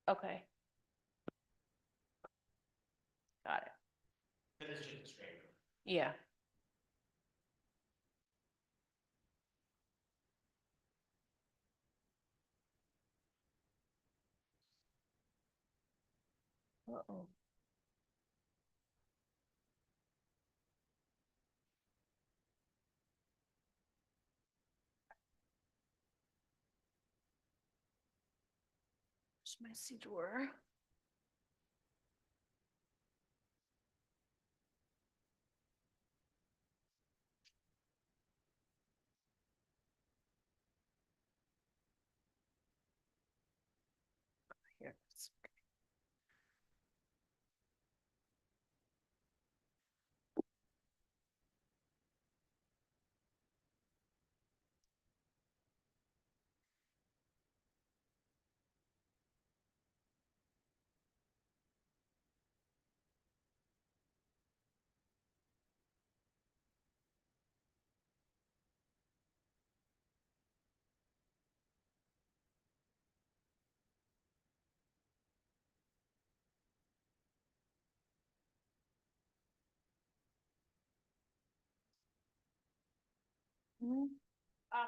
Okay. Got it. But it's just a straight room. Yeah. Uh-oh. There's my sea drawer. Here it is. Mhm.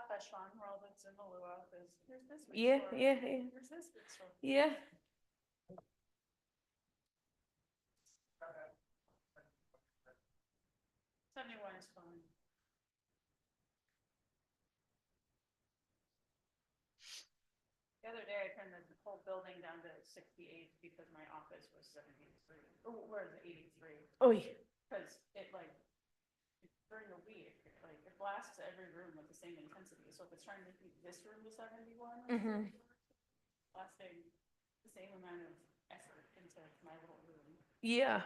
Feshwan, where all that's in the luau is, here's this. big Yeah, store. yeah, yeah. Here's this big store. Yeah. Seventy-one is fine. The other day I turned the whole building down to 68 because my office was 73. Oh, where is it, 83? Oh, yeah. Because it like, during the week, like it blasts every room with the same intensity. So if it's trying to keep this room to 71, Mhm. blasting the same amount of effort into my little room. Yeah.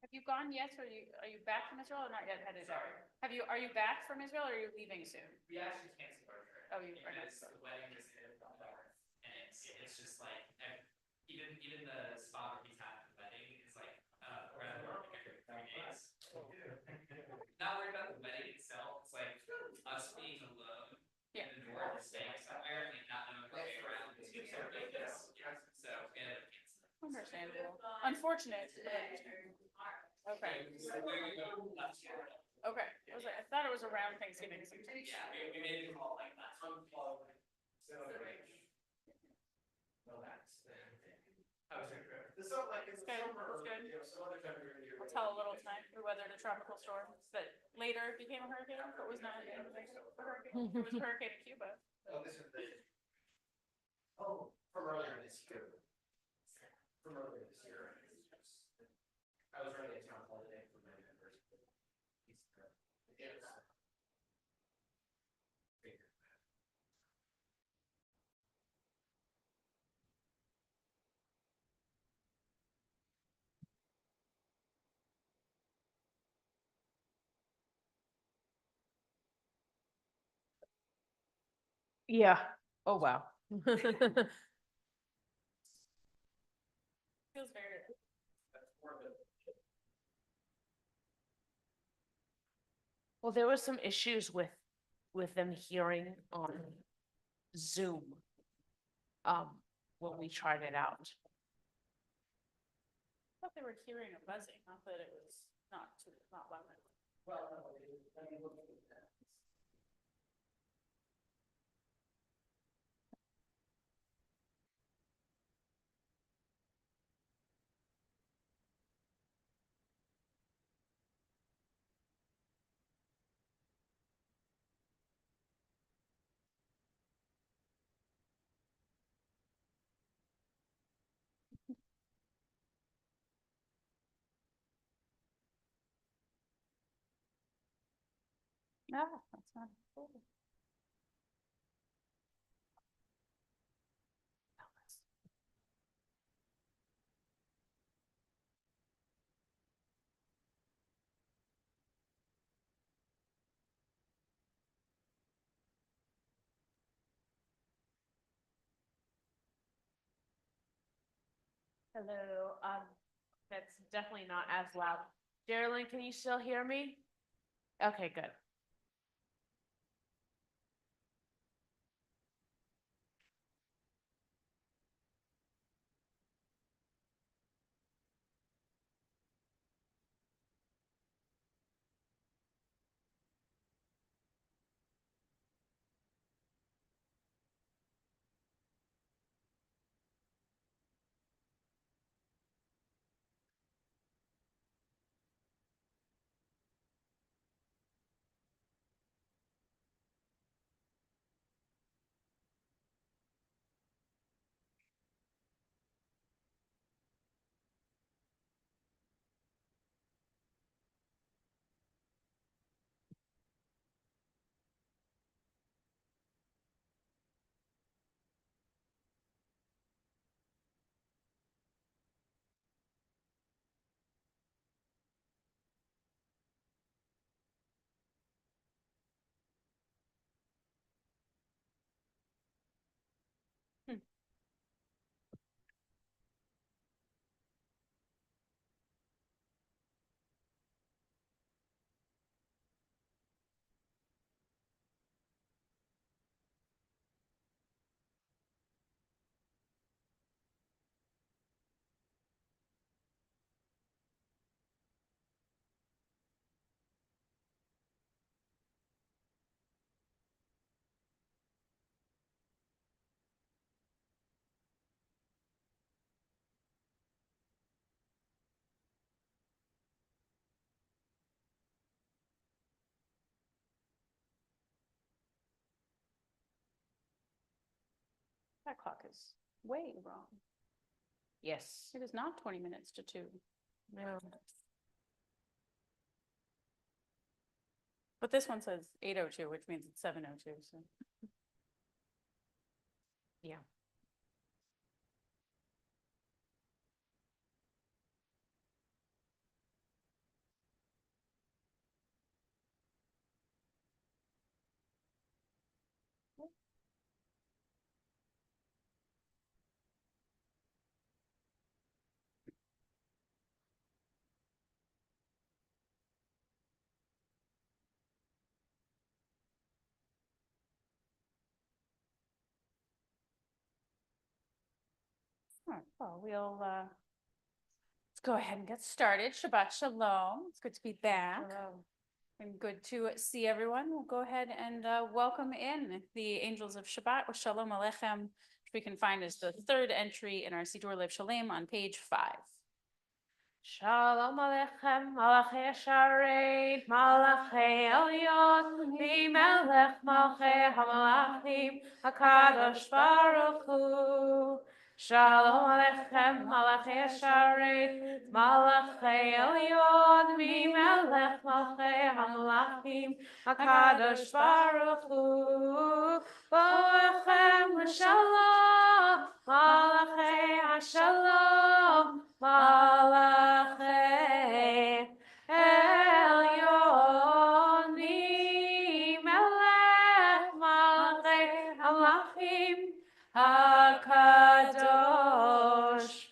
Have you gone yet, or are you back from Israel or not yet headed out? Are you back from Israel or are you leaving soon? We actually canceled our trip. Oh, you are not. Because the wedding is in and it's just like, even the spot where he's having the wedding is like, we're gonna work every 3 days. Not worried about the wedding itself, it's like us being alone in the north, staying somewhere and not knowing our way around, it's just so ridiculous. So, we ended up canceling. Understandable. Unfortunate. Okay. Okay. I thought it was around Thanksgiving. Yeah, we made it call like that. No, that's. I was gonna go. This is like, It's good. It's good. I'll tell a little time we weathered a tropical storm that later became a hurricane, but was not a hurricane. It was a hurricane in Cuba. Oh, this is the. Oh, from earlier this year. From earlier this year. I was running a town holiday for my members. Yeah. Oh, wow. Feels very. Well, there was some issues with with them hearing on Zoom. When we tried it out. I thought they were hearing a buzzing, not that it was not loud. No, that's not. Cool. Hello, that's definitely not as loud. Geraldine, can you still hear me? Okay, good. That clock is way wrong. Yes. It is not 20 minutes to 2. No. But this one says 8:02, which means it's 7:02, so. Yeah. All right, well, let's go ahead and get started. Shabbat Shalom. It's good to be back. And good to see everyone. We'll go ahead and welcome in the angels of Shabbat, or Shalom Aleichem, which we can find as the third entry in our Siddur Lev Shalem on page 5. Shalom Aleichem, Malachei Hasharet, Malachei Elyon, Melech Malchei Hamalachim, Hakadosh Baruch Hu. Shalom Aleichem, Malachei Hasharet, Malachei Elyon, Melech Malchei Hamalachim, Hakadosh Baruch Hu. Boechem l'shalom, Malachei Hashalom, Malachei Elyonim, Melech Malachei Hamlachim, HaKadosh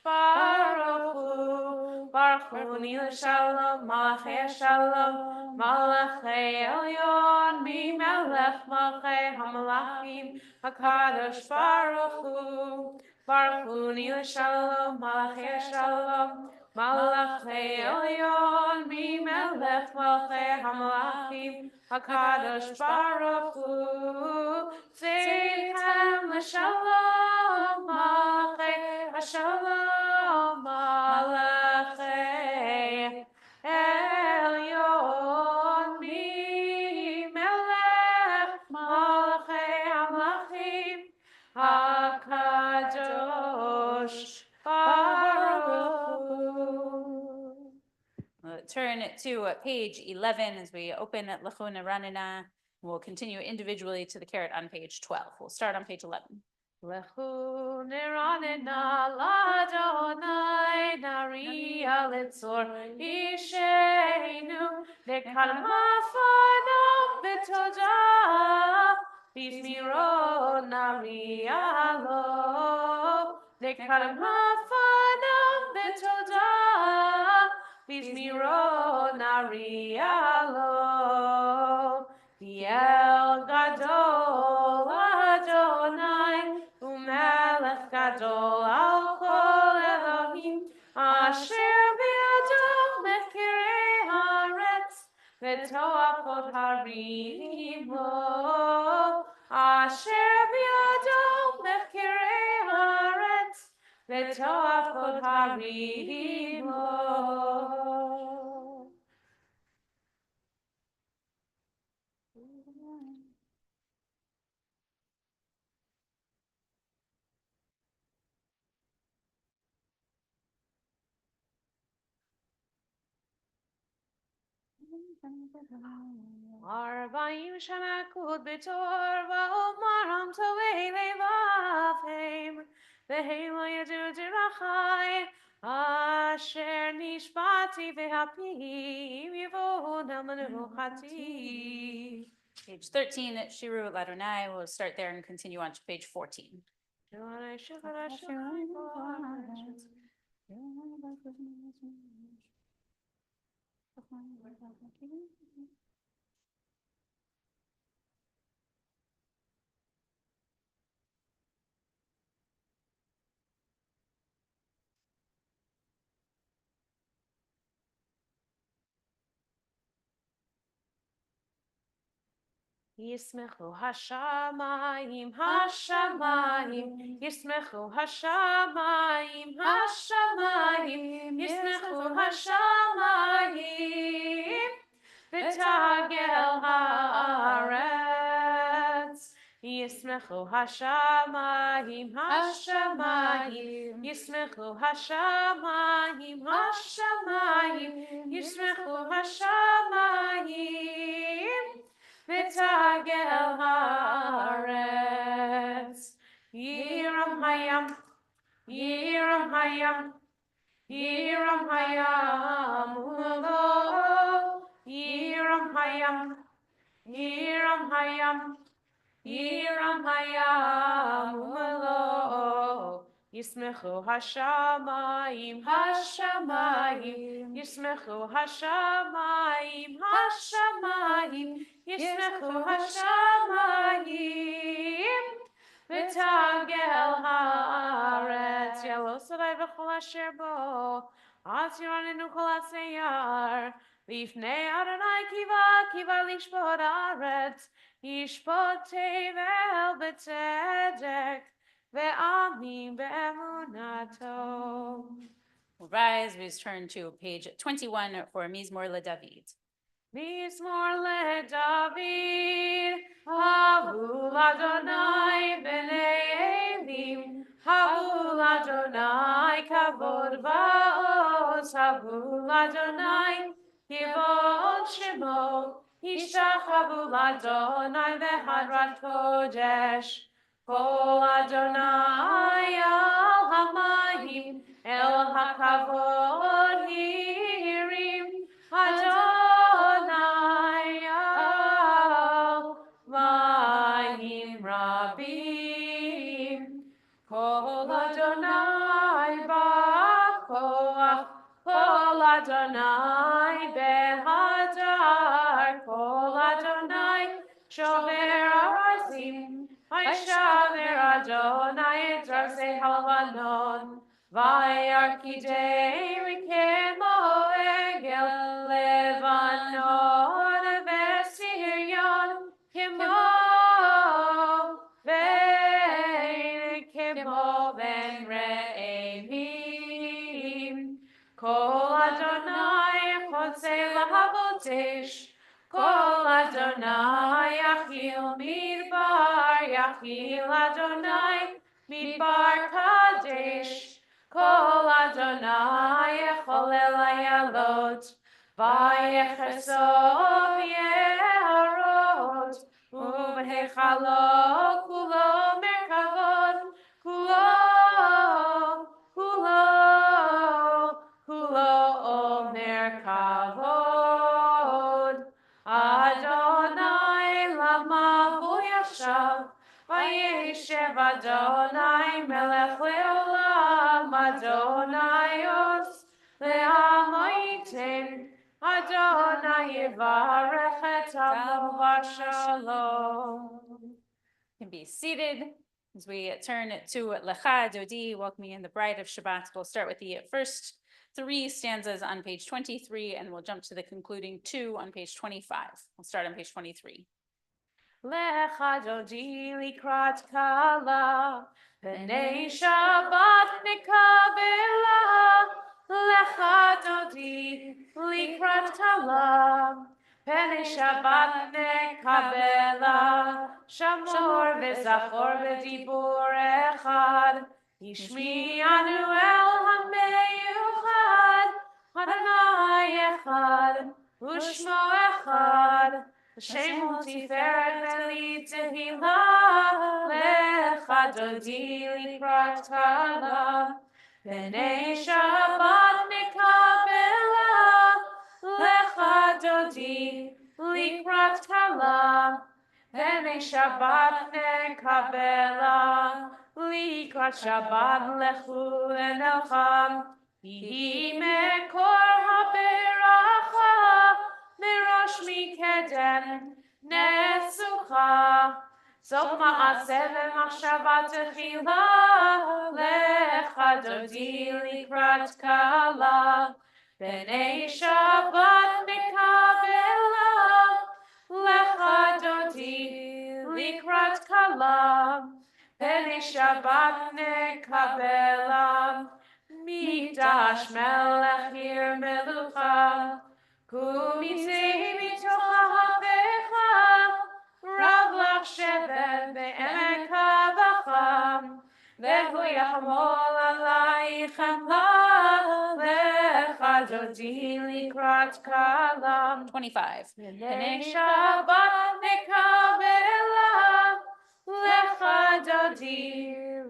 Baruch Hu, Baruch Hu L'Shalom, Malachei Shalom, Malachei Elyon, Melech melech malchei hamalachim, HaKadosh Baruch Hu. Baruch Hu Ni Shalom, Malachei Shalom, Malachei Elyon, Mi Melech Malchei Hamalachim, HaKadosh Baruch Hu. Tzeitem L'Shalom, Malachei Hashalom, Malachei Elyon, Mi Melech Malachei Hamalachim, HaKadosh Baruch Hu. Turn to page 11 as we open at Lachona Ranina. We'll continue individually to the carrot on page 12. We'll start on page 11. Lechu neranena ladonai naria litzor isheinu nekalmafano betoda bismiro naria lo nekalmafano betoda bismiro naria lo Yel gadol Adonai Umelech gadol al kol Elohim Asher biado mechirei haaretz v'toachot harim lo Asher biado mechirei haaretz v'toachot harim lo Arba'im shanakud b'tor va'omaram tovei levavim v'heim lo yadu dirachai asher nishbati v'hapim yivohu namanuchati. Page 13 at Shiru Ladonai. We'll start there and continue on to page 14. Yismechu hashamayim, hashamayim, Yismechu hashamayim, hashamayim, Yismechu hashamayim, v'tagel haaretz. Yismechu hashamayim, hashamayim, Yismechu hashamayim, hashamayim, Yismechu hashamayim, v'tagel haaretz. Yiram hayam, yiram hayam, yiram hayam ulo. Yiram hayam, yiram hayam, yiram hayam ulo. Yismechu hashamayim, hashamayim, Yismechu hashamayim, hashamayim, Yismechu hashamayim, v'tagel haaretz. Yalo sarai v'chol asher bo, at yiranenu kol atzeyar, lifnei Adonai kiva, kiva lishpot haaretz, yishpot tevel b'tzedek, ve'amim be'emunato. We'll rise. We turn to page 21 for Mizmor LeDavid. Mizmor LeDavid, Havu Adonai b'nei Elim, Havu Adonai kavod va'oz, Havu Adonai kivod shemo, Yishtachavu Adonai v'hadrat kodesh, Kol Adonai al hamayim, el hakavod hirim, Adonai al mayim rabim, Kol Adonai ba'koach, Kol Adonai behadar, Kol Adonai Shomer Arazim, Vaishaver Adonai et Zarsei Halvanon, Vayarkidei Rikemo Egel Levanon Vesiryon Kimo Ben Re'evim Kol Adonai Chotzei Lahavotesh Kol Adonai Yachil Midbar Yachil Adonai Midbar Kadesh Kol Adonai Yecholel Hayalot Vayechesov Yeharot Ubehechalo Kulo Merkavot Kulo Omer Kavod Adonai Lama Hu Yashav Vayeshev Adonai Melech Leolam Adonai Os Le'amoitim Adonai Yivarech et Amo Shalom. Can be seated as we turn to Lecha Dodi, welcoming in the bride of Shabbat. We'll start with the first 3 stanzas on page 23, and we'll jump to the concluding 2 on page 25. We'll start on page 23. Lecha Dodi likrat kala, B'nei Shabbat nikabela. Lecha Dodi likrat kala, B'nei Shabbat nekabela. Shamor v'zachor v'dibur echad, Yishmi'anu el hameyuchad. Adonai echad, Ushmo echad, Hashem u'tiferet v'li tehillah. Lecha Dodi likrat kala, B'nei Shabbat nekabela. Lecha Dodi likrat kala, B'nei Shabbat nekabela. Likrat Shabbat lechu lenelcham, Yihi mekor haberacha, Merosh mikedem nesucha. Sof ma'aseh v'machshava techila. Lecha Dodi likrat kala, B'nei Shabbat nekabela. Lecha Dodi likrat kala, B'nei Shabbat nekabela. Mikdash melech ir melucha, Kumitzei mitoch ha'pecha. Rav lach shevet be'emek ha'vacham, Ve'hu yachmol alaychem la. Lecha Dodi likrat kala, 25. B'nei Shabbat nekabela. Lecha Dodi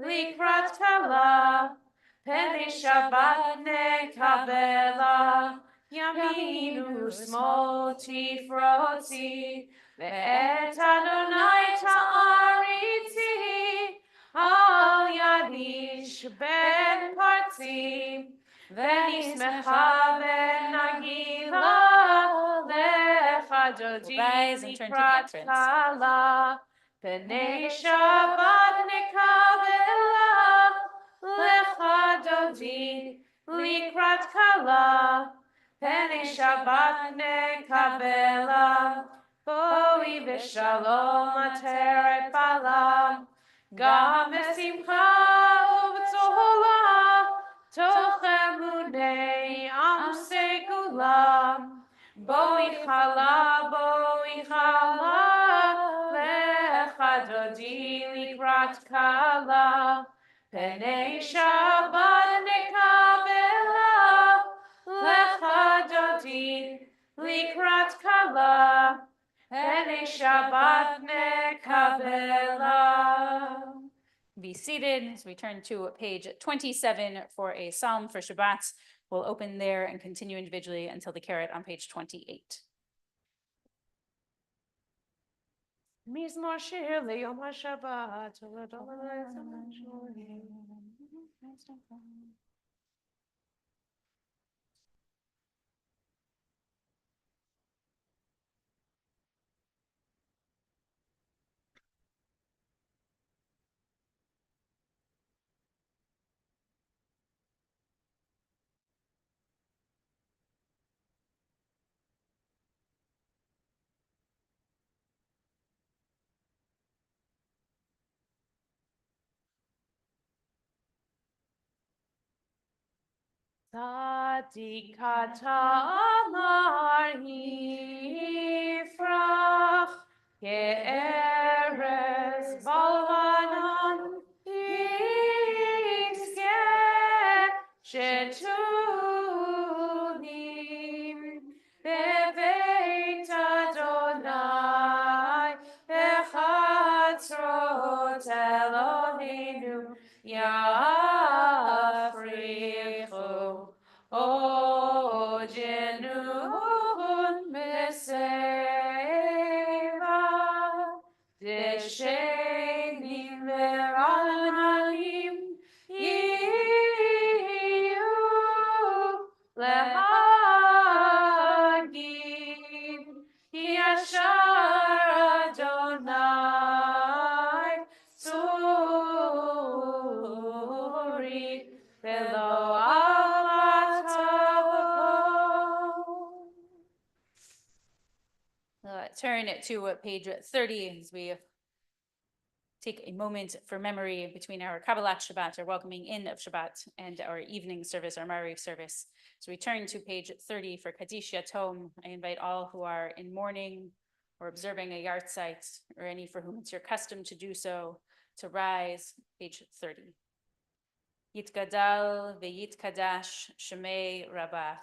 likrat kala, B'nei Shabbat nekabela. Yaminu smol tifrotzi, Ve'et Adonai ta'ariti. Al yadish ben parti, Ve'nismecha ve'nagila. Lecha Dodi rise and turn to the likrat entrance. kala, B'nei Shabbat nekabela. Lecha Dodi likrat kala, B'nei Shabbat nekabela. Boi v'shalom ateret bala, Gam v'simcha u'b'tzola, Toch emunei am segula. Boi chala, Lecha Dodi likrat kala, B'nei Shabbat nekabela. Lecha Dodi likrat kala, B'nei Shabbat nekabela. Be seated as we turn to page 27 for a psalm for Shabbat. We'll open there and continue individually until the carrot on page 28. Mizmor shir leyom haShabbat. Tzadikata amar yifrach ke'eres balvanan yitzkeh shetunim bebeit Adonai bechatzrot Eloheinu yafrichu ojenun meseva deshenim verananim yiyu lehagim yashar Adonai Suri velo Turn it to page 30 as we take a moment for memory between our Kabbalat Shabbat, our welcoming in of Shabbat, and our evening service, our Mariv service. So we turn to page 30 for Kaddish Yatom. I invite all who are in mourning or observing a yahrzeit, or any for whom it's your custom to do so, to rise, page 30. Yitgadal ve'yitkadash shemei rabach.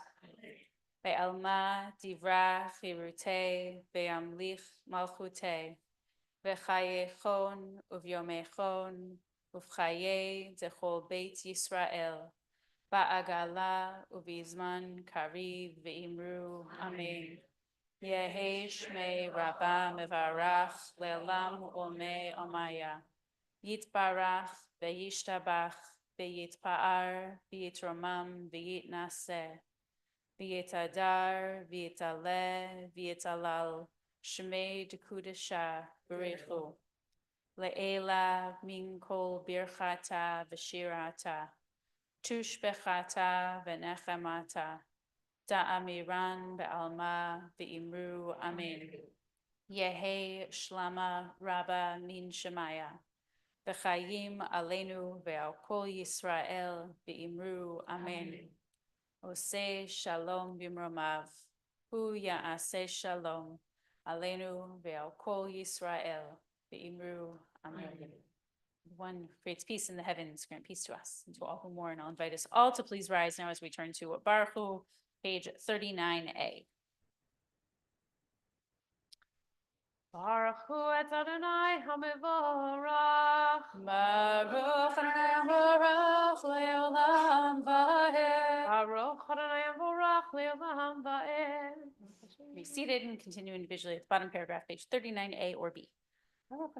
Ve'alma divra chirute ve'amlich malchute. V'chayechon uvyomechon uvchaye zechol beit Yisrael. Ba'agala uvizman kariv ve'imru amen. Yehi shmei rabba mevarach le'olam olmei omaya. Yitbarach ve'yishtabach ve'yitpa'ar ve'yitromam ve'yitnaseh. V'yitadar v'yitaleh v'yitalal. Shmei dekudesha berichu. Le'ela min kol birchata v'shirata. Tushbechata v'nechamata. Da'amiran be'alma v'imru amen. Yehe shlama rabba min shemaya. V'chayim aleinu ve'al kol Yisrael v'imru amen. Oseh shalom b'mromav. Hu ya'aseh shalom. Aleinu ve'al kol Yisrael ve'imru amen. One creates peace in the heavens, grant peace to us and to all who mourn. I'll invite us all to please rise now as we turn to Baruch Hu, page 39a. Baruch Hu et Adonai HaMevorach. Baruch Adonai Baruch le'olam va'ed. Baruch Adonai HaMevorach le'olam va'ed. Be seated and continue individually at the bottom paragraph, page 39a or b. Baruch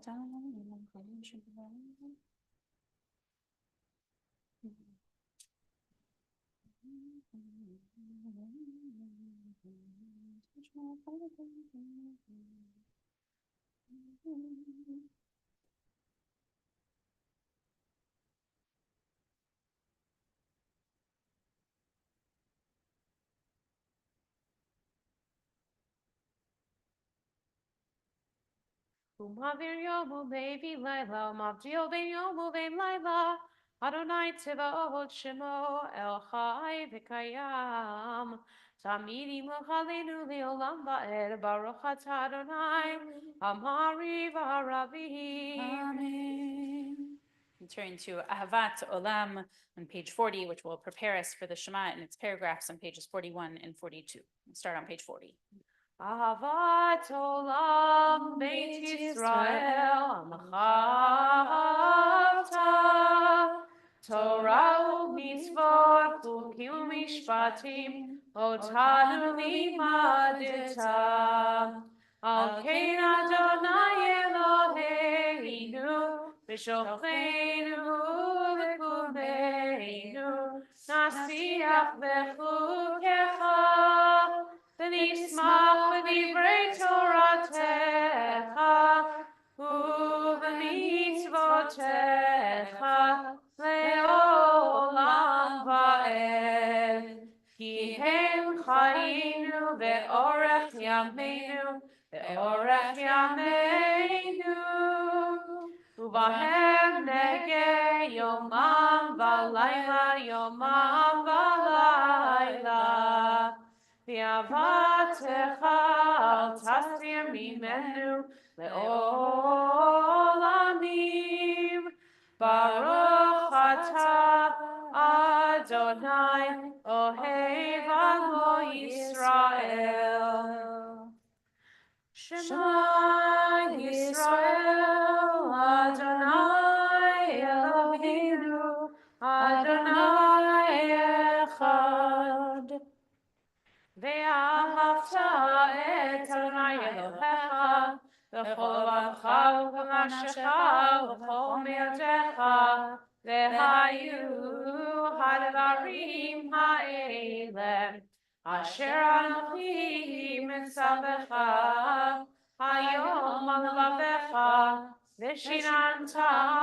Umavir yomu levi laila, umavdil ben yomu ben laila. Adonai Tzevaot Shemo El Chai V'Kayam. Tamidi Muchalenu Leolam Va'ed. Baruch Atah Adonai Amari V'Aravi. Amen. And turn to Ahavat Olam on page 40, which will prepare us for the Shema and its paragraphs on pages 41 and 42. We'll start on page 40. Ahavat Olam Beit Yisrael Amachavta. Torah u'mitzvot chukim u'mishpatim otanu limadeta. Al kein Adonai Eloheinu b'shocheinu v'kumeinu nasiach v'chukecha v'nismach v'divrei Toratecha u'v'mitzvotecha le'olam va'ed. Ki hem chayinu ve'orech yameinu ve'orech yameinu uvahem nege yomam v'layla yomam v'layla V'avatecha al tastir mimenu le'olamim. Baruch atah Adonai ohev amo Yisrael. Shema Yisrael Adonai Eloheinu Adonai Echad. ואהבת את אדוני אלוהיך בכל לבבך ובכל נפשך ובכל מאודך והיו הדברים האלה אשר אנוכי מצווך היום על לבבך ושיננת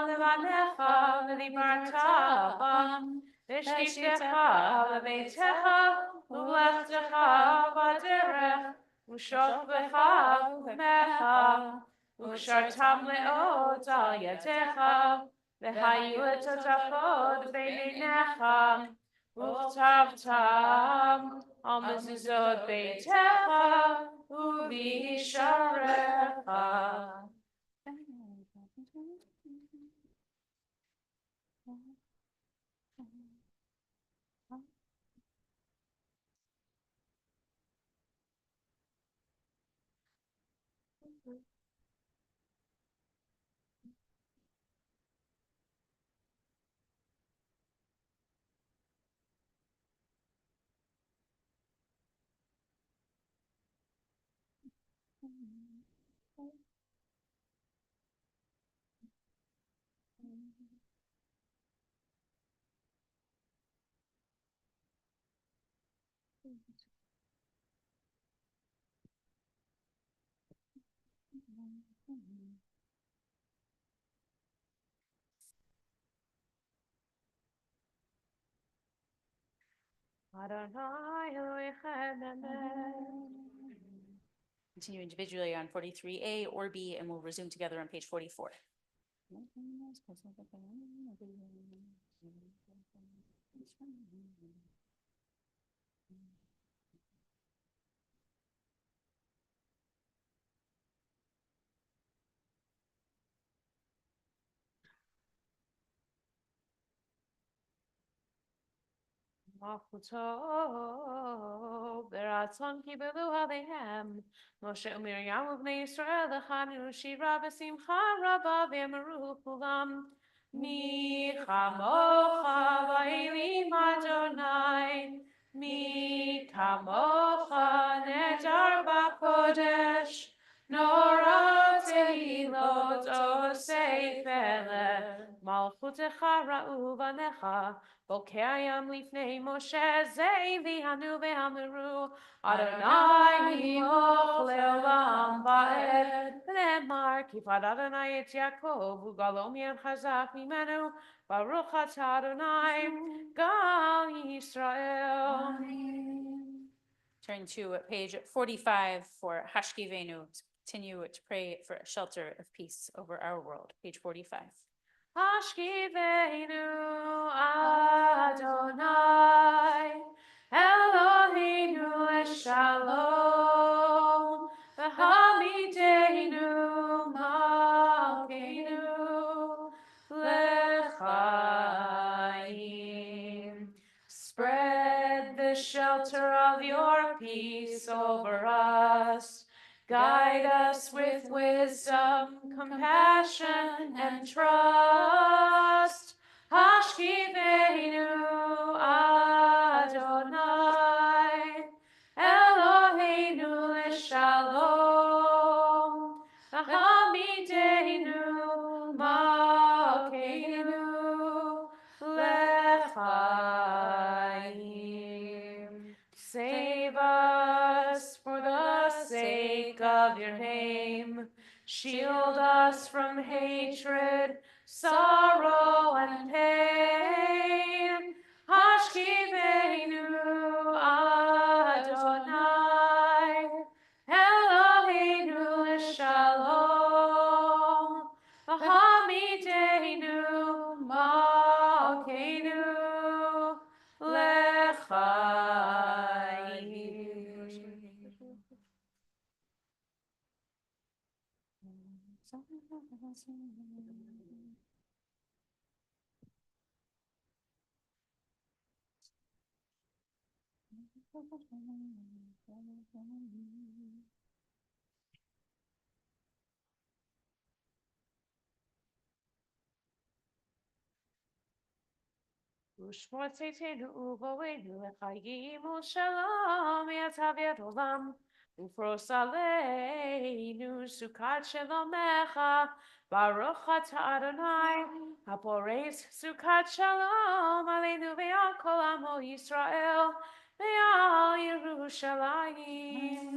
לבניך ודיברת בם ושכבתך בביתך ולכתך בדרך, ושוכבך ובמך, וקשרתם מאוד על ידיך, והיו לטוטפות בין עיניך, וכתבתם על מזוזות ביתך ובשעריך. Adonai Elohechem Amen. Continue individually on 43A or B, and we'll resume together on page 44. Malchuto beratzon kibelu alehem. Moshe u'Miriam u'bnei Yisrael lechanu shira b'simcha rabba v'yamaru kulam. Mi chamocha v'elim Adonai. Mi kamocha nedar b'kodesh. Nora tehilot osei feleh. Malchutecha ra'u v'necha. Bokayam lifnei Moshe zevi hanu ve'amru Adonai himoch leolam va'ed v'nemar kifad Adonai et Yaakov u'galom yad chazak mimenu Baruch atah Adonai gal Yisrael. Turn to page 45 for Hashkivenu. Continue to pray for a shelter of peace over our world. Page 45. Hashkivenu Adonai Eloheinu Shalom V'hamidenu Malkeinu L'chaim. Spread the shelter of your peace over us. Guide us with wisdom, compassion, and trust. Hashkivenu Adonai Eloheinu Shalom V'hamidenu Malkeinu L'chaim. Save us for the sake of your name. Shield us from hatred, sorrow, and pain. Hashkivenu Adonai Eloheinu Shalom V'hamidenu Malkeinu L'chaim. ושמועתנו ובואנו לחיים ושלום יצב עולם ופרוס עלינו סוכת שלומך ברוך אתה אדוני הפורס סוכת שלום עלינו ועל כל עמו ישראל ועל ירושלים.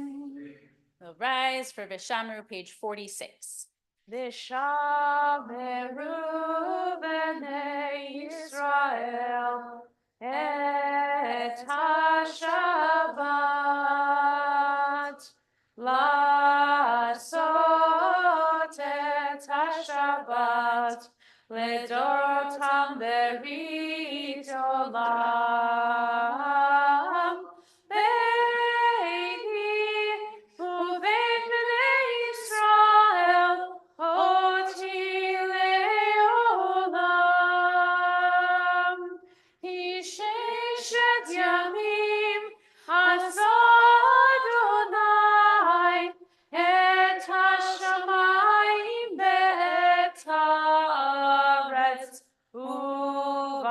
We'll rise for Vishamru, page 46. ושמרו בני ישראל את השבת לעשות את השבת לדורותם ברית עולם ביני ובין בני ישראל אותי לעולם היא ששת ימים עשה אדוני את השמיים ואת הארץ וביום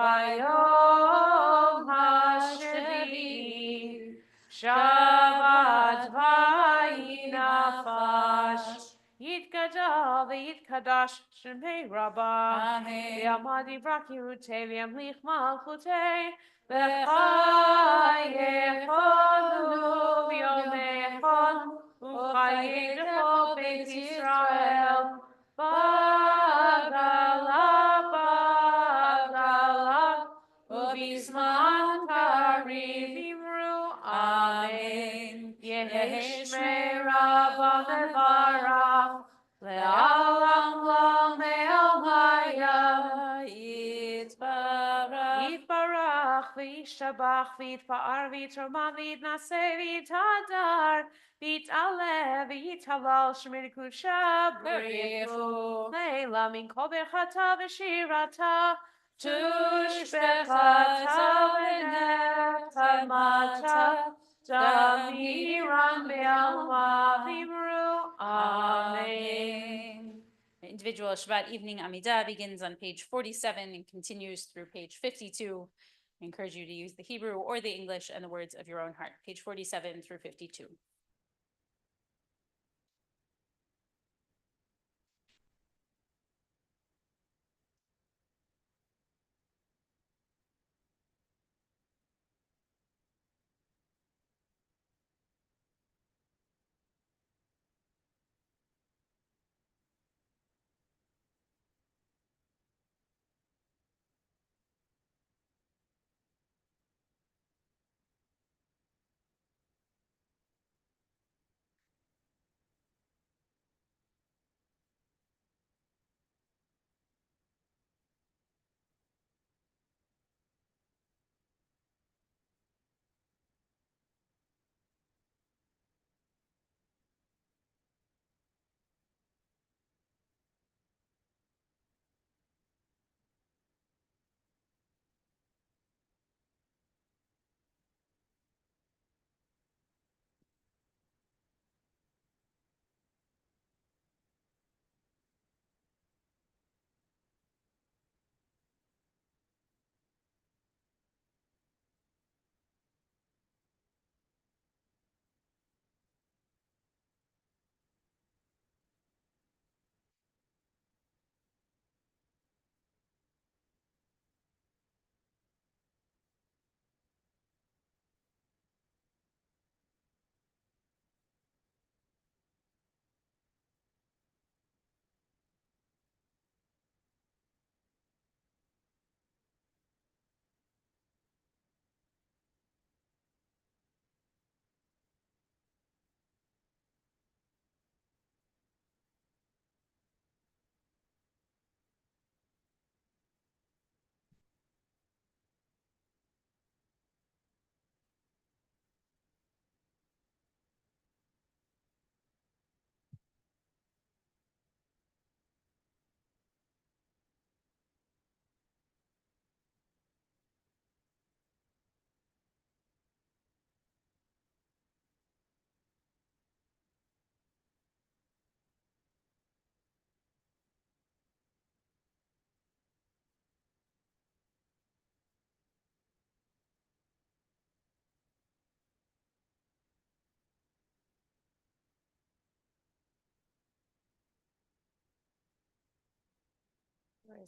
השביעי שבת ויהי נפש יתגדל ויתקדש שמי רבה ויעמד יברכירותי וימליך מלכותי וחייכנו ויומכם וחיי כל בית ישראל בגלה ובזמן קריב אמרו אמן יהי שמי רבה מברך לעולם לעולמי יתברך וישתבח ויתפאר ויתרומם ויתנשא ויתהדר ויתעלה ויתהלל שמי קודשה בריחו לעילה מן כל ברכתה ושירתה תושבחתה ונחמתה דמירם בעלמה ואמרו amen. The individual Shabbat evening Amidah begins on page 47 and continues through page 52. I encourage you to use the Hebrew or the English and the words of your own heart, page 47 through 52.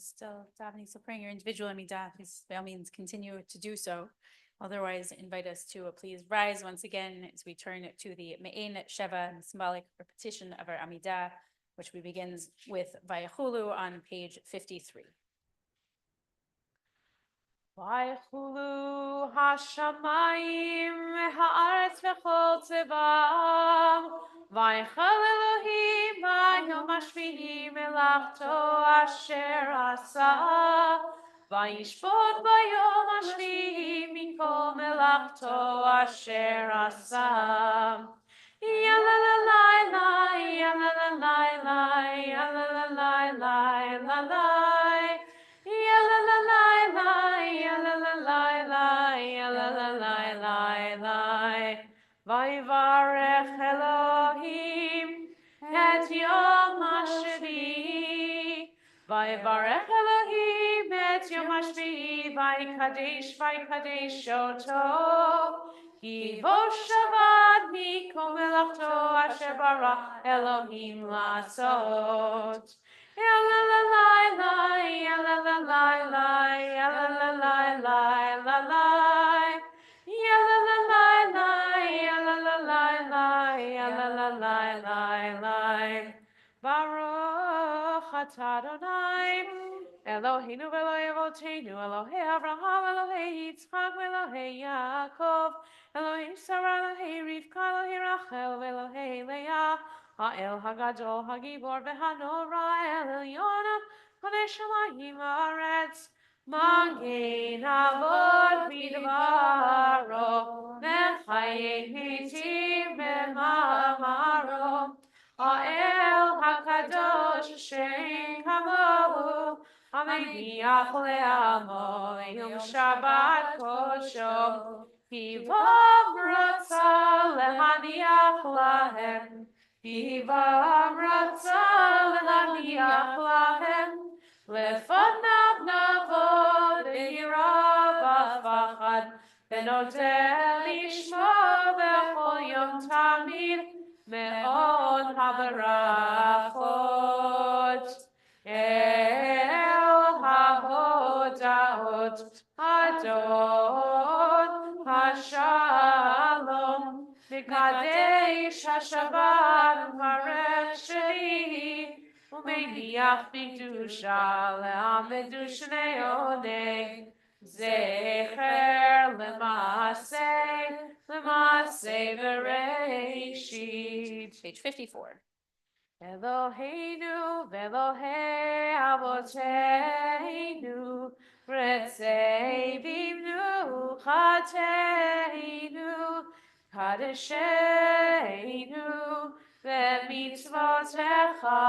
still davening, still praying your individual Amidah, please by all means continue to do so. Otherwise, invite us to please rise once again as we turn to the Me'en Sheva, the symbolic repetition of our Amidah, which we begins with Vayachulu on page 53. ויחולו השמיים והארץ וכל צבאם, ויחל אלוהים ביום השביעי מלאכתו אשר עשה, וישפוט ביום השביעי מכל מלאכתו אשר עשה. ילללילה, ילללילה, ילללילה, ויברך אלוהים את יום השביעי, ויברך אלוהים את יום השביעי, ויקדש אותו, כי בו שבת מכל מלאכתו אשר ברא אלוהים לעשות. Baruch atah Adonai, Eloheinu v'Elokei Avotenu, Elohei Avraham, Elohei Yitzchak, Elohei Yaakov, Elohei Sarah, Elohei Rivka, Elohei Rachel, Elohei Leah, Ha'el Hagadol, Hagibor, V'Hanora, El Elyon, Kodesh Elohim Haaretz, Magen Avot Midvaro, Mechayei Mitim B'Mamaro, Ha'el HaKadosh Asher Kamohu, Hamediach Le'amo, Yom Shabbat Kosho, Kivam Ratzah Lehaniach Lahem, Kivam Ratzah Lehaniach Lahem, Lefanav Navod V'yirav V'fachad, V'nodeh Lishmo B'chol Yom Tamid, Me'od habarachot el hahodaot adon hashalom mekadesh hashabat u'marech sheli u'meniach b'kedusha le'amedu shnei oneg zecher le'maseh Bereshit. Page 54. Eloheinu v'Elohei Avoteinu, Retzei b'imnu chateinu, Kadesheinu v'mitzvotecha,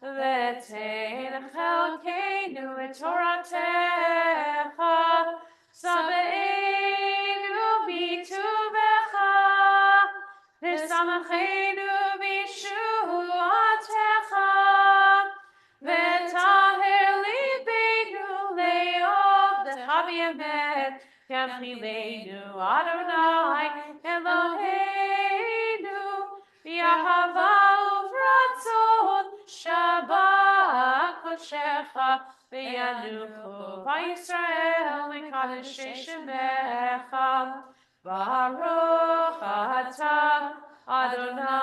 v'tein chelkeinu v'toratecha, Sabeinu b'tuvecha, v'samachenu b'shuatecha, v'taher libeinu le'ovdecha b'yemet, v'yamchileinu Adonai Eloheinu, v'yahava uvratzon Shabbat kodshecha, v'yanuchu v'Yisrael v'kadeshei shemecha, Baruch atah Adonai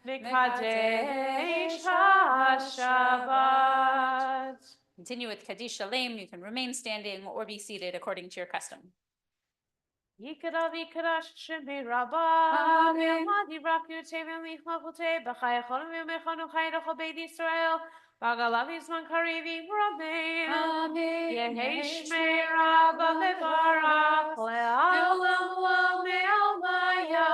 v'kadesh ha-Shabbat. Continue with Kaddish Shalem. You can remain standing or be seated according to your custom. Yikra v'yikra shemei Rabbah, Amen. Yivrak yutei v'michmachutei, b'chai echol v'mechanu chai l'chol beit Yisrael, b'agalav yizman kariv Rabbin. Amen. Yehei shmei Rabbah levarach, le'olam me'almaya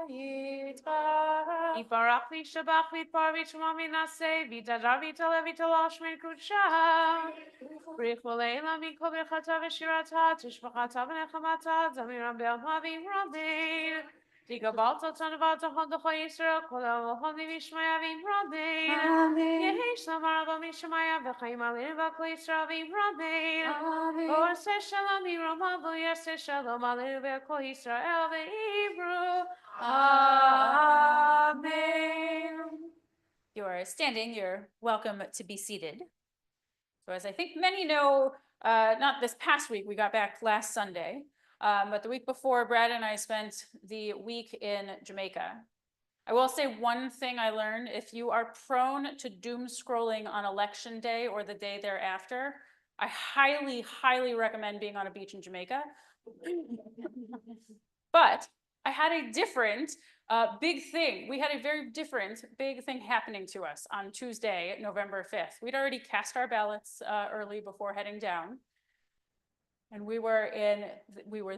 yitzbarach. Yiparach v'yishabach v'yitpar v'yishma v'naseh, v'yitadar v'yitaleh v'yitalosh v'yikudshah. Brich v'leila mikol b'chata v'shirata, tishbachata v'nechamata, zamiram be'alma v'imrabein. Digabalta tanavata hondocho Yisrael, kol ha'mochon v'yishmaya v'imrabein. Yehi shlamar abba mishmaya v'chaim alinu v'kol Yisrael v'imrabein. Orse shalom v'imrama v'yase shalom alinu v'kol Yisrael v'imru. Amen. You are standing. You're welcome to be seated. So as I think many know, not this past week, we got back last Sunday, but the week before, Brad and I spent the week in Jamaica. I will say one thing I learned: if you are prone to doom scrolling on election day or the day thereafter, I highly, highly recommend being on a beach in Jamaica. But I had a different big thing. We had a very different big thing happening to us on Tuesday, November 5th. We'd already cast our ballots early before heading down. And we were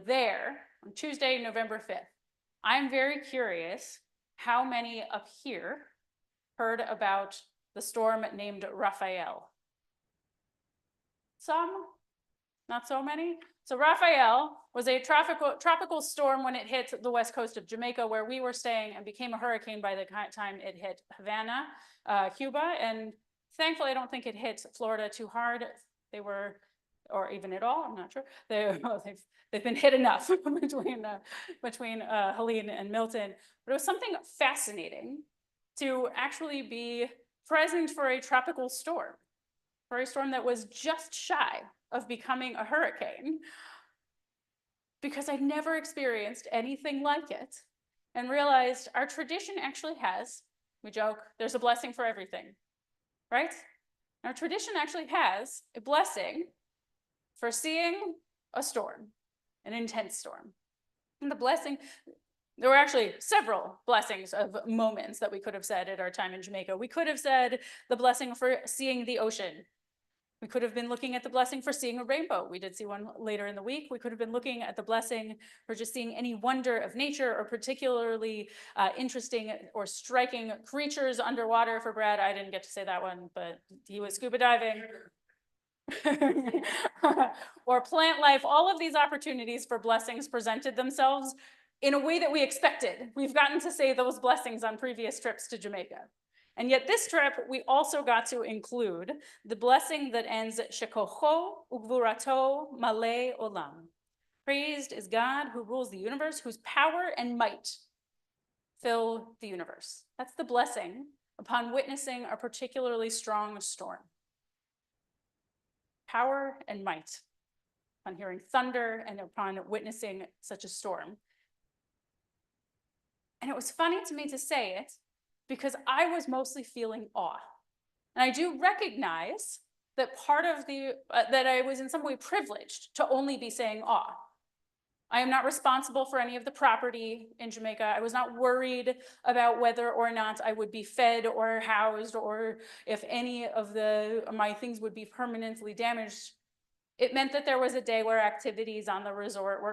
there on Tuesday, November 5th. I'm very curious how many up here heard about the storm named Raphael? Some, not so many. So Raphael was a tropical storm when it hit the west coast of Jamaica, where we were staying, and became a hurricane by the time it hit Havana, Cuba. And thankfully, I don't think it hit Florida too hard. They were, or even at all, I'm not sure. They've been hit enough between Helene and Milton. But it was something fascinating to actually be present for a tropical storm, for a storm that was just shy of becoming a hurricane, because I'd never experienced anything like it, and realized our tradition actually has, we joke, there's a blessing for everything, right? Our tradition actually has a blessing for seeing a storm, an intense storm. And the blessing, there were actually several blessings of moments that we could have said at our time in Jamaica. We could have said the blessing for seeing the ocean. We could have been looking at the blessing for seeing a rainbow. We did see one later in the week. We could have been looking at the blessing for just seeing any wonder of nature, or particularly interesting or striking creatures underwater. For Brad, I didn't get to say that one, but he was scuba diving. Or plant life. All of these opportunities for blessings presented themselves in a way that we expected. We've gotten to say those blessings on previous trips to Jamaica. And yet this trip, we also got to include the blessing that ends Shekocho Ugvurato Male Olam. Praised is God who rules the universe, whose power and might fill the universe. That's the blessing upon witnessing a particularly strong storm. Power and might upon hearing thunder and upon witnessing such a storm. And it was funny to me to say it, because I was mostly feeling awe. And I do recognize that part of that I was in some way privileged to only be saying awe. I am not responsible for any of the property in Jamaica. I was not worried about whether or not I would be fed or housed, or if any of my things would be permanently damaged. It meant that there was a day where activities on the resort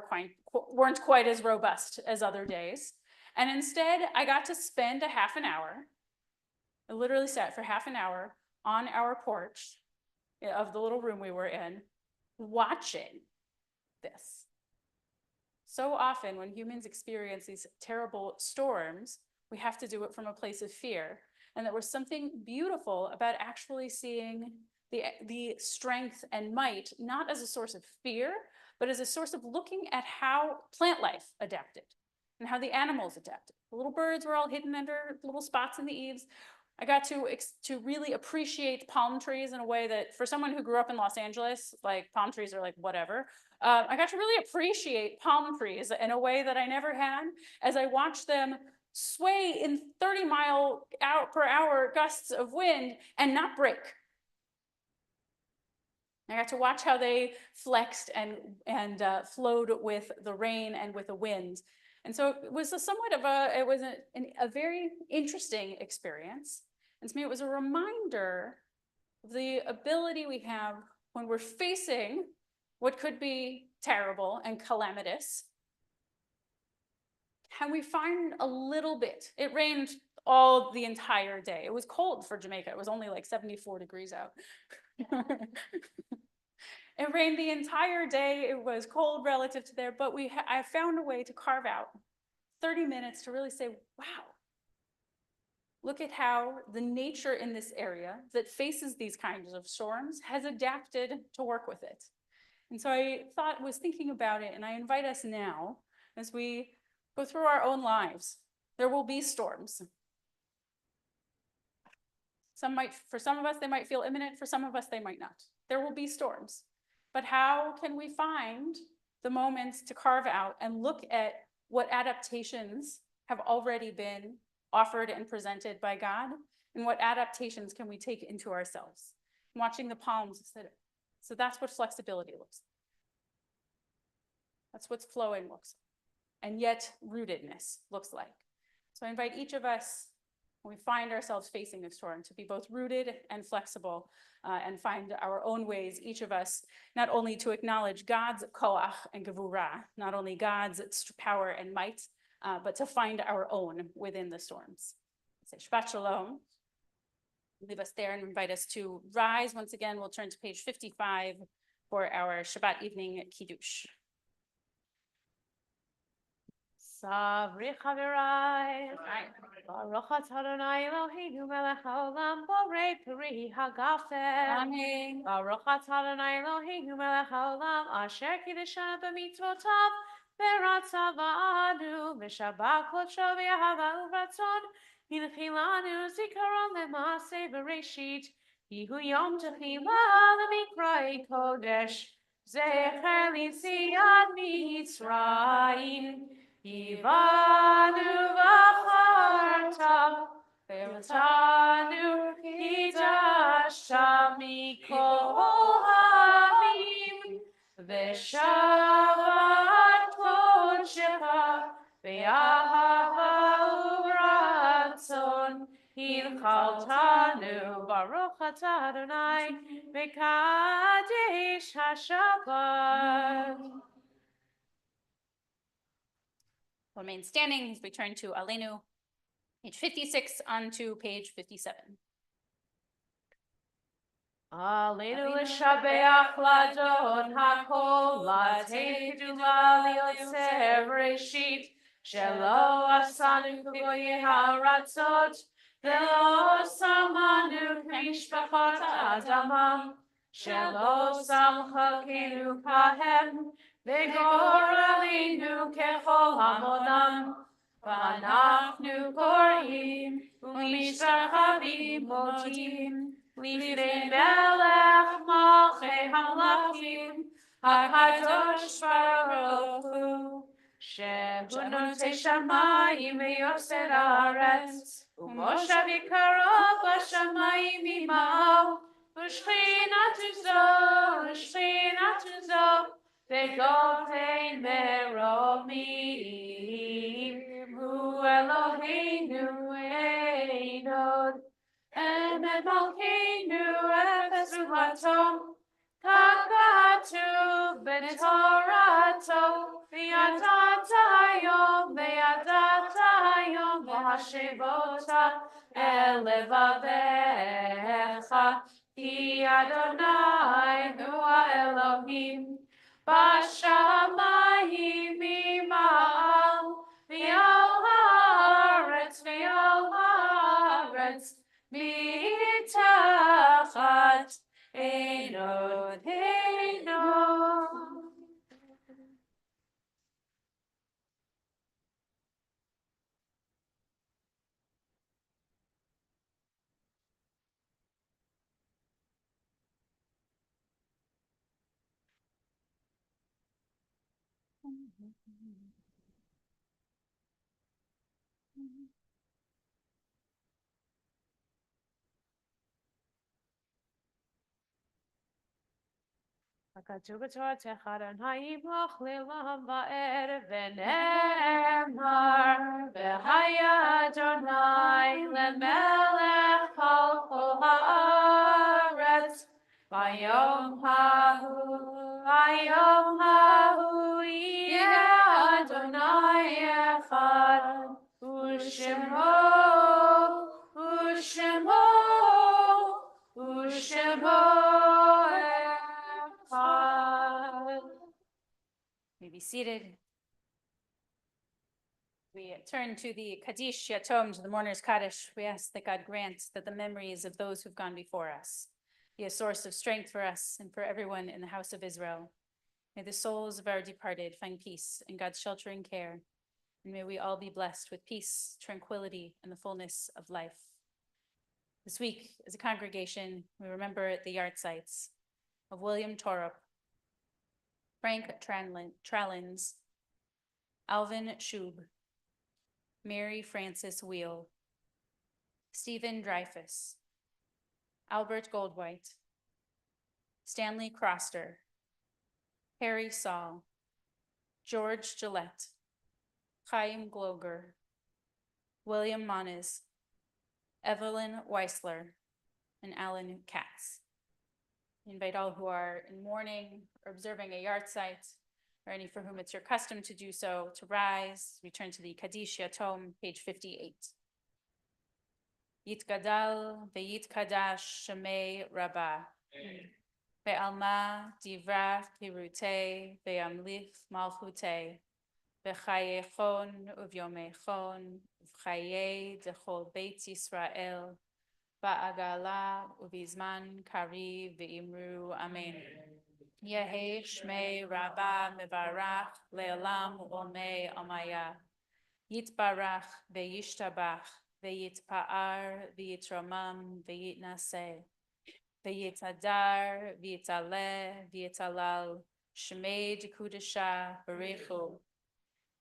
weren't quite as robust as other days. And instead, I got to spend a half an hour, I literally sat for half an hour on our porch of the little room we were in, watching this. So often when humans experience these terrible storms, we have to do it from a place of fear. And there was something beautiful about actually seeing the strength and might, not as a source of fear, but as a source of looking at how plant life adapted and how the animals adapted. The little birds were all hidden under little spots in the eaves. I got to really appreciate palm trees in a way that, for someone who grew up in Los Angeles, like palm trees are like whatever. I got to really appreciate palm trees in a way that I never had, as I watched them sway in 30-mile-per-hour gusts of wind and not break. I got to watch how they flexed and flowed with the rain and with the wind. And so it was a very interesting experience. And to me, it was a reminder of the ability we have when we're facing what could be terrible and calamitous. Can we find a little bit? It rained the entire day. It was cold for Jamaica. It was only like 74 degrees out. It rained the entire day. It was cold relative to there, but I found a way to carve out 30 minutes to really say, wow, look at how the nature in this area that faces these kinds of storms has adapted to work with it. And so I was thinking about it, and I invite us now, as we go through our own lives, there will be storms. For some of us, they might feel imminent. For some of us, they might not. There will be storms. But how can we find the moments to carve out and look at what adaptations have already been offered and presented by God, and what adaptations can we take into ourselves? Watching the palms, so that's what flexibility looks like. That's what flowing looks like. And yet rootedness looks like. So I invite each of us, when we find ourselves facing a storm, to be both rooted and flexible, and find our own ways, each of us, not only to acknowledge God's koach and gevurah, not only God's power and might, but to find our own within the storms. Say Shabbat Shalom. Leave us there and invite us to rise. Once again, we'll turn to page 55 for our Shabbat evening Kiddush. Savri Chaverai, Baruch atah Adonai Eloheinu melech haolam borei peri hagafen. Amen. Baruch atah Adonai Eloheinu melech haolam asher kiddeshanu b'mitzvotav v'ratzav ba'anu v'shabbat kodsho v'yahava uvratzon hinchilanu zikaron le'maaseh b'reshit Yehu yom techila l'mikroi kodesh zecher l'yetziat mitzrayim Ivanu v'charta, ve'otanu kidashta mikol ha'amim, ve'shavat kodshecha, ve'ahava uvratzon, hilchaltanu baruch atah Adonai, v'kadesh ha'shabbat. Remain standing as we turn to Aleinu, page 56 onto page 57. Aleinu l'shabeach ladon hakol latei kedula liotzer bereshit shelo asanu k'goyei haratzot velo samanu k'mishpachot adama shelo samcha kenu kahem v'goralinu kechol hamonam v'anachnu korim u'mishtarchavim motim Lifnei melech malchei hamlachim HaKadosh Baruch Hu Shehu notei shamayim ve'yoser haaretz U'moshav yikarov b'shamayim imao U'shchinatu zo Ve'gotein meromim Hu Eloheinu einod Emet Malkeinu efes ulato, kakatu b'torato, v'yadata hayom v'hashevota elevavecha, ki Adonai hu ha'Elohim, b'shamayim ima'al, v'yal haaretz, Mitachat einod. כתוב בתורתך אדוני ימלוך לעולם וערב ונאמר והיה אדוני למלך על כל הארץ ביום ההוא יהיה אדוני אחד ושמו May be seated. We turn to the Kaddish Yatom, to the mourner's Kaddish. We ask that God grant that the memories of those who've gone before us be a source of strength for us and for everyone in the house of Israel. May the souls of our departed find peace in God's sheltering care, and may we all be blessed with peace, tranquility, and the fullness of life. This week, as a congregation, we remember the yard sites of William Torup, Frank Trallins, Alvin Schub, Mary Frances Wheel, Stephen Dreyfus, Albert Goldwhite, Stanley Croster, Harry Saul, George Gillette, Chaim Gloger, William Moniz, Evelyn Weisler, and Alan Katz. I invite all who are in mourning or observing a yard site, or any for whom it's your custom to do so, to rise. We turn to the Kaddish Yatom, page 58. Yitgadal ve'yitkadash shemei Rabbah. Ve'alma divrach pirute ve'amlich malchute. V'chayechon uvyomechon v'chaye dechol beit Yisrael. Ba'agala uvizman kari ve'imru amen. Yehi shmei Rabbah mevarach le'olam u'omei amaya. Yitbarach ve'yishtabach ve'yitpa'ar ve'yitramam ve'yitnaseh. Ve'yitadar ve'yitaleh ve'yitalal. Shmei dekudesha barechu.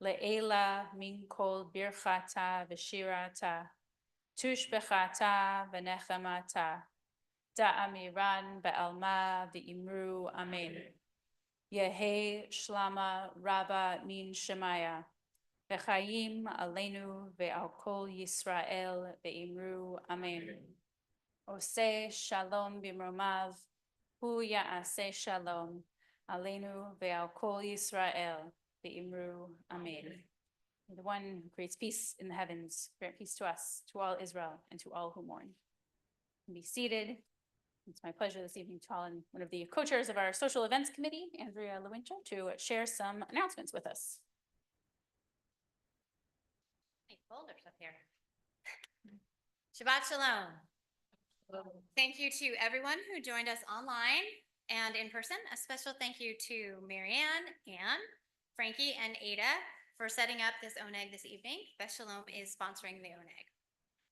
Le'ela min kol birchata ve'shirata. Tushbechata v'nechamata, da'amiran be'alma v'imru amen. Yehi shlama rabba min shemaya, v'chayim aleinu ve'al kol Yisrael v'imru amen. Oseh shalom b'mromav, hu ya'aseh shalom, aleinu ve'al kol Yisrael v'imru amen. The one who creates peace in the heavens, grant peace to us, to all Israel, and to all who mourn. Be seated. It's my pleasure this evening to call in one of the co-chairs of our social events committee, Andrea Lewincha, to share some announcements with us. Hey, folders up here. Shabbat Shalom. Thank you to everyone who joined us online and in person. A special thank you to Marianne, Ann, Frankie, and Ada for setting up this oneg this evening. Beth Shalom is sponsoring the oneg.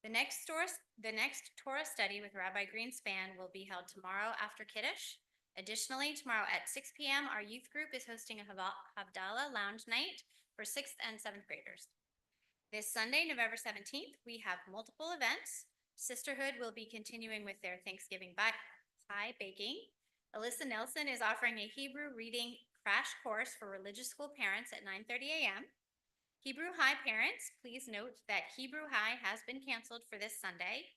The next Torah study with Rabbi Greenspan will be held tomorrow after Kiddush. Additionally, tomorrow at 6 p.m., our youth group is hosting a Havdalah lounge night for 6th and 7th graders. This Sunday, November 17th, we have multiple events. Sisterhood will be continuing with their Thanksgiving pie baking. Alyssa Nelson is offering a Hebrew reading crash course for religious school parents at 9:30 a.m. Hebrew High parents, please note that Hebrew High has been canceled for this Sunday.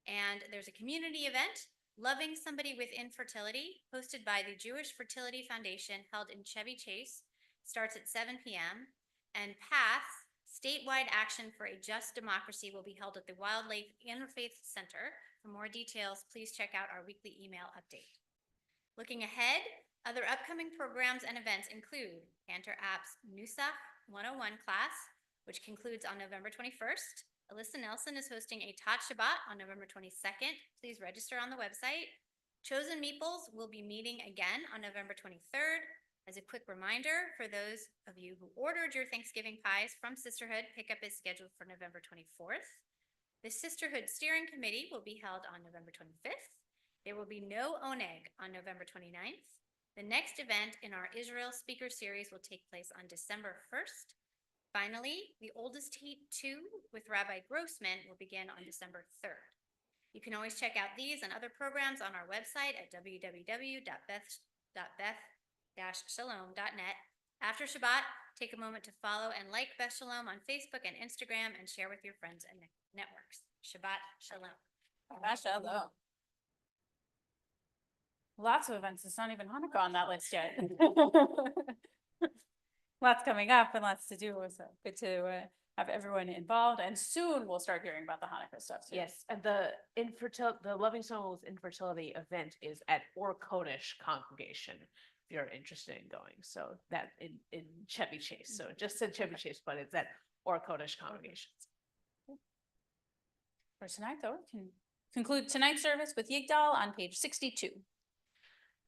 And there's a community event, Loving Somebody with Infertility, hosted by the Jewish Fertility Foundation, held in Chevy Chase, starts at 7 p.m. And PATH, Statewide Action for a Just Democracy, will be held at the Wild Lake Interfaith Center. For more details, please check out our weekly email update. Looking ahead, other upcoming programs and events include Cantor App's Nusach 101 class, which concludes on November 21st. Alyssa Nelson is hosting a Tot Shabbat on November 22nd. Please register on the website. Chosen Meeples will be meeting again on November 23rd. As a quick reminder, for those of you who ordered your Thanksgiving pies from Sisterhood, pickup is scheduled for November 24th. The Sisterhood Steering Committee will be held on November 25th. There will be no oneg on November 29th. The next event in our Israel speaker series will take place on December 1st. Finally, the Oldest Heat 2 with Rabbi Grossman will begin on December 3rd. You can always check out these and other programs on our website at www.beth-shalom.net. After Shabbat, take a moment to follow and like Beth Shalom on Facebook and Instagram and share with your friends and networks. Shabbat Shalom. Shabbat Shalom. Lots of events. It's not even Hanukkah on that list yet. Lots coming up and lots to do. So good to have everyone involved. And soon we'll start hearing about the Hanukkah stuff too. Yes, and the Loving Souls Infertility event is at Or Kodesh Congregation, if you're interested in going. So that in Chevy Chase. So it just said Chevy Chase, but it's at Or Kodesh Congregation. For tonight, though, we can conclude tonight's service with Yigdal on page 62.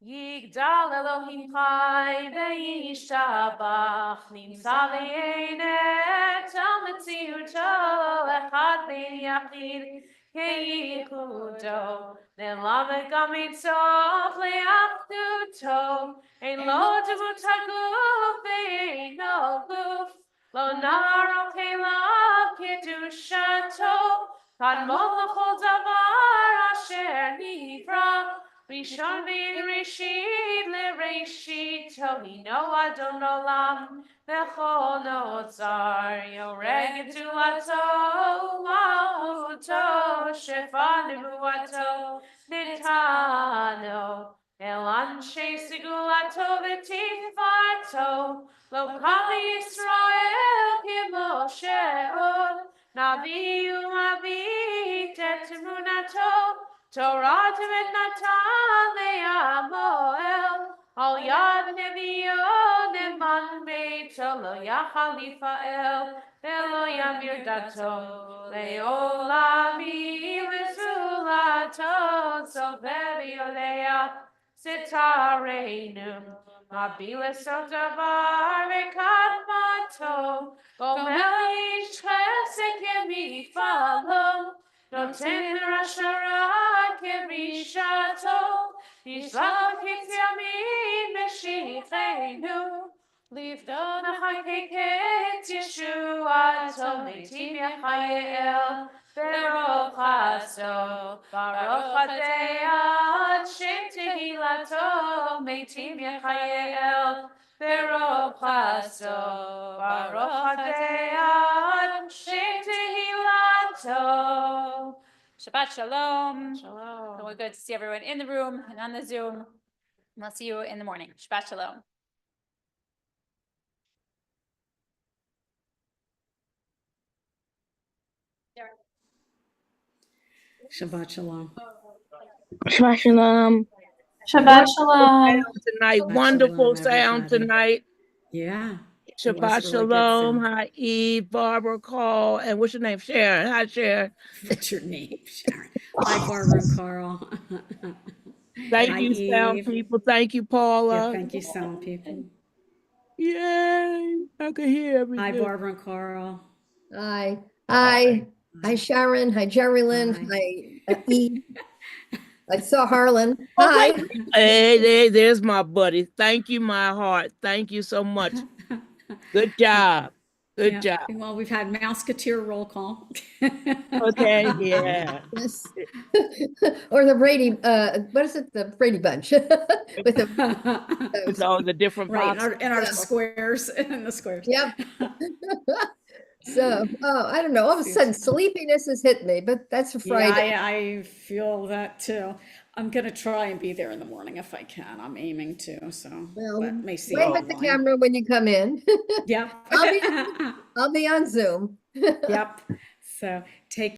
Yigdal Elohim Chai ve'yishtabach nimsa ve'yenet al metziuto echad ben yachid ke'ichud do. Nelamed gamitov leachduto. Ein lo demutaguf ve'ein no guf. Lo naro kelav kedushato. Kan molachol davar asher nivra. Rishon v'rishit l'rishito. Hino Adon olam v'chol notzar. Yoreg etulato malchuto. Shefa nevuato nitano. El anshe sigulato v'tikvato. Lo kami Yisrael k'Moshe od. Naviu avit et emunato. Torah temet natan le'amoel. Al yad neviot neman beito lo yachal lifael. Velo yamir dato le'olam ilezulato. Sovevi olea sitareinu. Mabile sotavar vekadmato. Gomel ish chesed kemifalo. Noten rashara kerishato. Yisrael kityamin meshichenu. Livdon ha'keket Yeshuato. Leitim Yachael. Baruch Haso. Baruch Hadeat. Shem Tehilato. Meitim Yachael. Baruch Haso. Baruch Hadeat. Shem Tehilato. Shabbat shalom. Shalom. So we're good to see everyone in the room and on the Zoom. And we'll see you in the morning. Shabbat shalom. Shabbat shalom. Shabbat shalom. Shabbat shalom. Tonight, Shabbat wonderful shalom, sound everybody. tonight. Yeah. it was Shabbat really good shalom. sound. Hi, Eve, Barbara, Call, and what's your name? Sharon. Hi, Sharon. What's your name, Sharon? Hi, Barbara and Carl. Thank Hi, you, sound Eve. people. Thank you, Yeah, Paula. thank you, sound people. Yay! I can hear Hi, everything. Barbara and Carl. Hi. Hi. Hi, Sharon. Hi, Jerry Lynn. Hi, Eve. I saw Harlan. Oh, Hi. wait. Hey, there's my buddy. Thank you, my heart. Thank you so much. Good job. Good Yeah, job. well, we've had Mouseketeer roll call. Okay, yeah. Yes. Or the Brady, what is it? The Brady Bunch. With the, With all the different Right, boxes. in our Yeah. squares, in the squares. yep. So, I don't know, all of a sudden sleepiness has hit me, but that's a Friday. Yeah, I feel that too. I'm gonna try and be there in the morning if I can. I'm aiming to, so, Well, but may see wave at the online. camera when you come in. Yep. I'll be on Zoom. Yep. So take